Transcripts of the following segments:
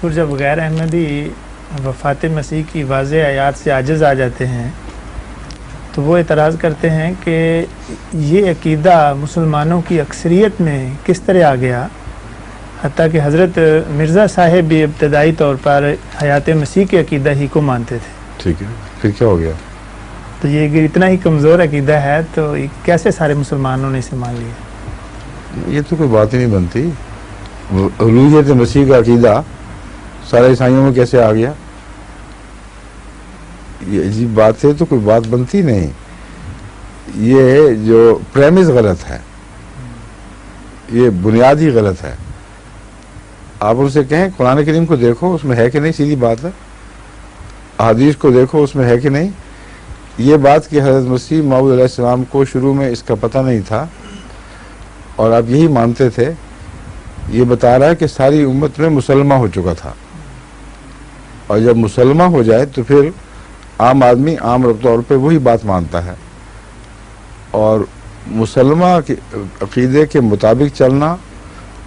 پھر جب غیر احمدی وفات مسیح کی واضح آیات سے عاجز آ جاتے ہیں تو وہ اعتراض کرتے ہیں کہ یہ عقیدہ مسلمانوں کی اکثریت میں کس طرح آ گیا، حتیٰ کہ حضرت مرزا صاحب بھی ابتدائی طور پر حیات مسیح کے عقیدہ ہی کو مانتے تھے۔ ٹھیک ہے، پھر کیا ہو گیا؟ تو یہ اگر اتنا ہی کمزور عقیدہ ہے تو کیسے سارے مسلمانوں نے اسے مان لیا؟ یہ تو کوئی بات ہی نہیں بنتی۔ الوہیت مسیح کا عقیدہ سارے عیسائیوں میں کیسے آ گیا؟ یہ عجیب بات ہے، تو کوئی بات بنتی نہیں۔ یہ جو پریمس غلط ہے، یہ بنیاد ہی غلط ہے۔ آپ ان سے کہیں قرآن کریم کو دیکھو اس میں ہے کہ نہیں، سیدھی بات ہے۔ احادیث کو دیکھو اس میں ہے کہ نہیں۔ یہ بات کہ حضرت مسیح موعود علیہ السلام کو شروع میں اس کا پتہ نہیں تھا اور آپ یہی مانتے تھے، یہ بتا رہا ہے کہ ساری امت میں مسلمہ ہو چکا تھا، اور جب مسلمہ ہو جائے تو پھر عام آدمی عام طور پہ وہی بات مانتا ہے، اور مسلمہ کے عقیدے کے مطابق چلنا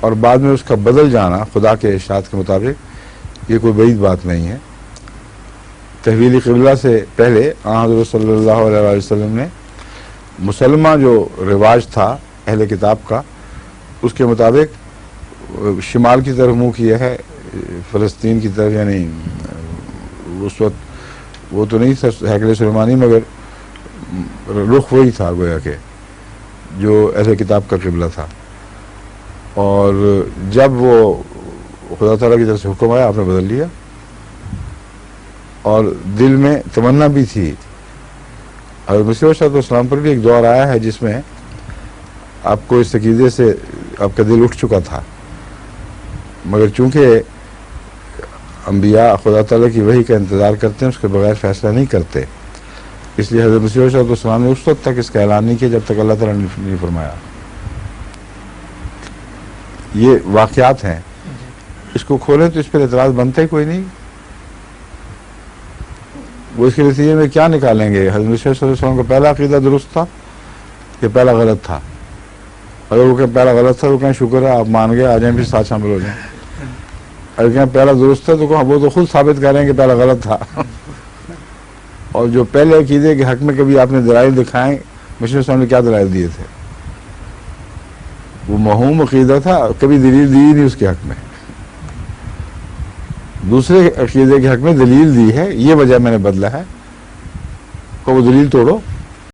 اور بعد میں اس کا بدل جانا خدا کے ارشاد کے مطابق، یہ کوئی بعید بات نہیں ہے۔ تحویل قبلہ سے پہلے حضرت صلی اللہ علیہ وسلم نے مسلمہ جو رواج تھا اہل کتاب کا، اس کے مطابق شمال کی طرف منہ کیا ہے، فلسطین کی طرف، یعنی اس وقت وہ تو نہیں تھا ہیکل سلیمانی، مگر رخ وہی تھا گویا کہ جو اہل کتاب کا قبلہ تھا۔ اور جب وہ خدا تعالیٰ کی طرف سے حکم آیا، آپ نے بدل لیا، اور دل میں تمنا بھی تھی۔ حضرت مسیح علیہ السلام پر بھی ایک دور آیا ہے جس میں آپ کو اس عقیدے سے آپ کا دل اٹھ چکا تھا، مگر چونکہ انبیاء خدا تعالیٰ کی وحی کا انتظار کرتے ہیں، اس کے بغیر فیصلہ نہیں کرتے، اس لیے حضرت مسیح علیہ السلام نے اس وقت تک اس کا اعلان نہیں کیا جب تک اللہ تعالیٰ نے نہیں فرمایا۔ یہ واقعات ہیں، اس کو کھولیں تو اس پر اعتراض بنتا ہی کوئی نہیں۔ وہ اس کے نتیجے میں کیا نکالیں گے؟ حضرت مسیح صلی اللہ علیہ وسلم کا پہلا عقیدہ درست تھا کہ پہلا غلط تھا؟ اگر وہ کہیں پہلا غلط تھا تو کہیں شکر ہے آپ مان گئے، آ جائیں پھر ساتھ شامل ہو جائیں۔ اگر کہیں پہلا درست تھا تو وہ تو خود ثابت کریں کہ پہلا غلط تھا۔ اور جو پہلے عقیدے کے حق میں کبھی آپ نے دلائل دکھائیں، مسیح صاحب نے کیا دلائل دیے تھے؟ وہ موہوم عقیدہ تھا، کبھی دلیل دی نہیں اس کے حق میں۔ دوسرے عقیدے کے حق میں دلیل دی ہے، یہ وجہ میں نے بدلا ہے، کہ وہ دلیل توڑو۔